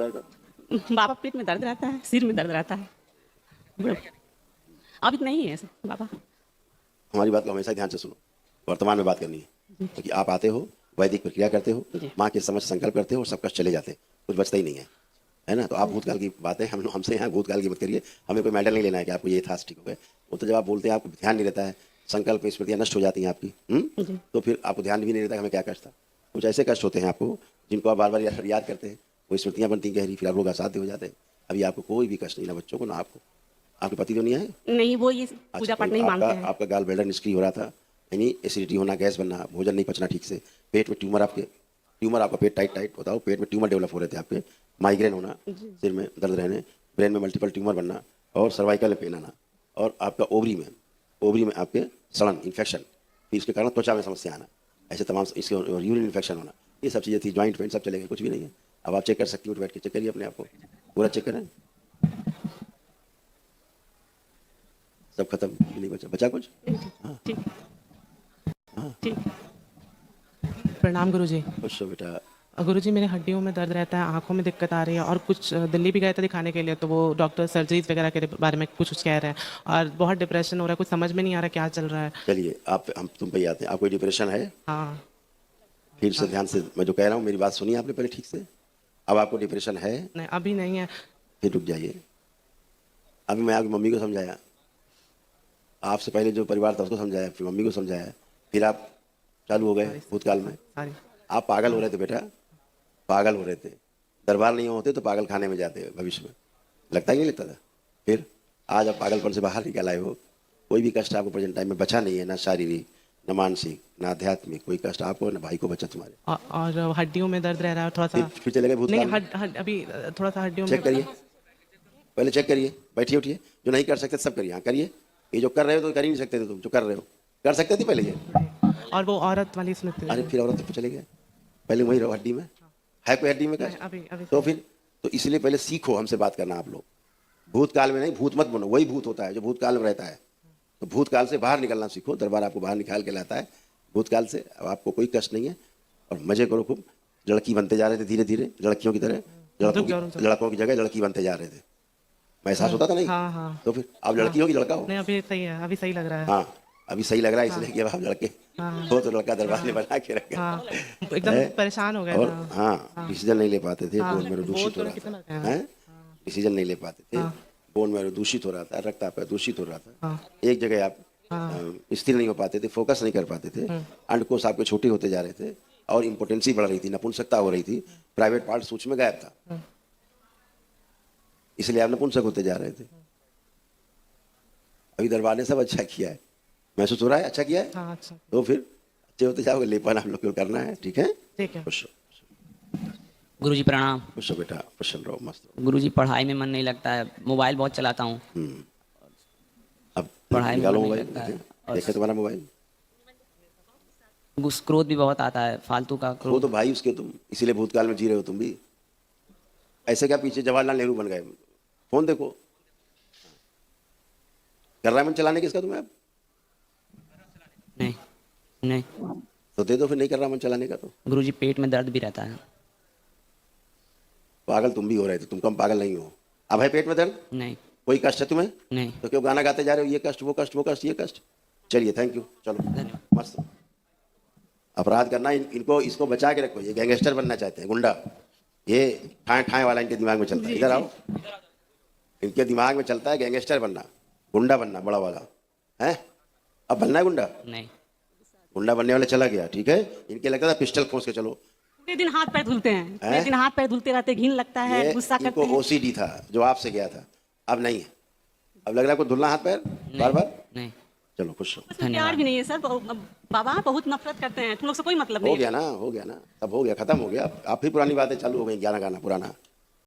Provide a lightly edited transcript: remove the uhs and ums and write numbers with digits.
बाबा पेट में दर्द रहता है, सिर में दर्द रहता है। अब इतना ही है बाबा। हमारी बात को हमेशा ध्यान से सुनो, वर्तमान में बात करनी है। क्योंकि आप आते हो, वैदिक प्रक्रिया करते हो, माँ के समझ संकल्प करते हो और सब कष्ट चले जाते, कुछ बचता ही नहीं है ना। तो आप भूतकाल की बातें हमसे यहाँ भूतकाल की मत करिए। हमें कोई मेडल नहीं लेना है कि आपको ये था ठीक हो गए। वो तो जब आप बोलते हैं आपको ध्यान नहीं रहता है, संकल्प स्मृतियाँ नष्ट हो जाती हैं आपकी, तो फिर आपको ध्यान भी नहीं रहता हमें क्या कष्ट था। कुछ ऐसे कष्ट होते हैं आपको जिनको आप बार बार याद करते हैं, वो स्मृतियाँ बनती गहरी, फिर आप लोग असाध्य हो जाते हैं। अभी आपको कोई भी कष्ट नहीं, ना बच्चों को ना आपको। आपके पति तो नहीं है? नहीं, वो ये पूजा पाठ नहीं मानते हैं। आपका गाल ब्लैडर निष्क्रिय हो रहा था, यानी एसिडिटी होना, गैस बनना, भोजन नहीं पचना ठीक से, पेट में ट्यूमर, आपका पेट टाइट बताओ, पेट में ट्यूमर डेवलप हो रहे थे आपके, माइग्रेन होना, सिर में दर्द रहने, ब्रेन में मल्टीपल ट्यूमर बनना और सर्वाइकल में पेन आना, और आपका ओवरी में आपके सड़न इन्फेक्शन, फिर इसके कारण त्वचा में समस्या आना, ऐसे तमाम इसके यूरिन इन्फेक्शन होना, ये सब चीज़ें थी। जॉइंट पेन सब चले गए, कुछ भी नहीं है। अब आप चेक कर सकती हो, बैठ के चेक करिए अपने आप को, पूरा चेक करें, सब खत्म, नहीं बचा कुछ। हाँ हाँ, प्रणाम गुरुजी। खुश हो बेटा। गुरुजी, मेरे हड्डियों में दर्द रहता है, आंखों में दिक्कत आ रही है, और कुछ दिल्ली भी गए थे दिखाने के लिए, तो वो डॉक्टर सर्जरीज वगैरह के बारे में कुछ कह रहे हैं, और बहुत डिप्रेशन हो रहा है, कुछ समझ में नहीं आ रहा क्या चल रहा है। चलिए हम तुम पे ही आते हैं। आपको डिप्रेशन है? हाँ। फिर से ध्यान से मैं जो कह रहा हूँ, मेरी बात सुनिए आपने पहले ठीक से। अब आपको डिप्रेशन है? नहीं, अभी नहीं है। फिर रुक जाइए। अभी मैं आपकी मम्मी को समझाया, आपसे पहले जो परिवार था उसको समझाया, फिर मम्मी को समझाया, फिर आप चालू हो गए भूतकाल में। आप पागल हो रहे थे बेटा, पागल हो रहे थे। दरबार नहीं होते तो पागल खाने में जाते भविष्य में, लगता ही नहीं लगता था। फिर आज आप पागलपन से बाहर निकल आए हो। कोई भी कष्ट आपको प्रेजेंट टाइम में बचा नहीं है, ना शारीरिक, ना मानसिक, ना आध्यात्मिक। कोई कष्ट आपको ना भाई को बचा तुम्हारे। और हड्डियों में दर्द रह रहा है थोड़ा सा। फिर चले गए भूतकाल में? अभी थोड़ा सा हड्डियों में चेक करिए, पहले चेक करिए, बैठिए उठिए। जो नहीं कर सकते सब करिए। हाँ करिए, ये जो कर रहे हो तो कर ही नहीं सकते थे तुम, जो कर रहे हो कर सकते थे पहले ये। और वो औरत वाली स्मृति। अरे फिर औरत पे चले गए, पहले वही रहो। हड्डी में है कोई? हड्डी में का अभी तो फिर तो इसलिए पहले सीखो हमसे बात करना आप लोग। भूतकाल में नहीं, भूत मत बनो। वही भूत होता है जो भूतकाल में रहता है। तो भूतकाल से बाहर निकलना सीखो। दरबार आपको बाहर निकाल के लाता है भूतकाल से। अब आपको कोई कष्ट नहीं है और मजे करो खूब। लड़की बनते जा रहे थे धीरे धीरे, लड़कियों की तरह। लड़कों की जगह लड़की बनते जा रहे थे, एहसास होता था नहीं? हाँ। तो फिर अब लड़की हो कि लड़का हो? नहीं, अभी सही है, अभी सही लग रहा है। हाँ अभी सही लग रहा है, इसलिए कि अब आप लड़के हो तो लड़का दरबार में बना के रखे। एकदम परेशान हो गए। और हाँ, डिसीजन नहीं ले पाते थे, बोन मैरो दूषित हो रहा था। डिसीजन नहीं ले पाते थे, बोन मैरो दूषित हो रहा था, रक्त आपका दूषित हो रहा था। एक जगह आप स्थिर नहीं हो पाते थे, फोकस नहीं कर पाते थे। अंडकोश आपके छोटे होते जा रहे थे और इम्पोर्टेंसी बढ़ रही थी, नपुंसकता हो रही थी, प्राइवेट पार्ट सूक्ष्म में गायब था, इसलिए आप नपुंसक होते जा रहे थे। अभी दरबार ने सब अच्छा किया है, महसूस हो रहा है अच्छा किया है। हाँ, अच्छा। तो फिर अच्छे होते जाओगे। लेपन आप लोग को करना है, ठीक है? ठीक है। खुश गुरुजी प्रणाम। खुश हो बेटा, प्रसन्न रहो, मस्त रहो। गुरुजी पढ़ाई में मन नहीं लगता है, मोबाइल बहुत चलाता हूँ। अब पढ़ाई में निकालो मन नहीं मोबाइल, लगता है। देखे तुम्हारा मोबाइल। क्रोध भी बहुत आता है, फालतू का वो क्रोध। तो भाई उसके तुम, इसीलिए भूतकाल में जी रहे हो तुम भी। ऐसे क्या पीछे जवाहरलाल नेहरू बन गए? फोन देखो, कर रहा है मन चलाने किसका तुम्हें? अब नहीं नहीं तो दे दो, फिर नहीं कर रहा मन चलाने का तो। गुरुजी पेट में दर्द भी रहता है। पागल तुम भी हो रहे थे, तुम कम पागल नहीं हो। अब है पेट में दर्द? नहीं कोई कष्ट है तुम्हें? नहीं। तो क्यों गाना गाते जा रहे हो, ये कष्ट वो कष्ट वो कष्ट ये कष्ट? चलिए थैंक यू, चलो धन्यवाद। मस्त। अपराध करना इनको इसको बचा के रखो। ये गैंगस्टर बनना चाहते हैं, गुंडा। ये ठाए ठाए वाला इनके दिमाग में चलता है। इधर आओ, इनके दिमाग में चलता है गैंगस्टर बनना, गुंडा बनना, बड़ा वाला है। अब बनना है गुंडा? नहीं। गुंडा बनने वाले चला गया, ठीक है। इनके लगता था पिस्टल खोस के चलो। पूरे दिन हाथ पैर धुलते हैं, पूरे दिन हाथ पैर धुलते रहते, घिन लगता है, गुस्सा करते हैं। ओसीडी था जो आपसे गया था, अब नहीं है। अब लग रहा है को धुलना हाथ पैर बार बार? नहीं। चलो खुश हो। प्यार भी नहीं है सर, बाबा बहुत नफरत करते हैं, तुम लोग से कोई मतलब नहीं। हो गया ना, हो गया ना, सब हो गया, खत्म हो गया। आप ही पुरानी बातें चालू हो गई, गाना गाना पुराना।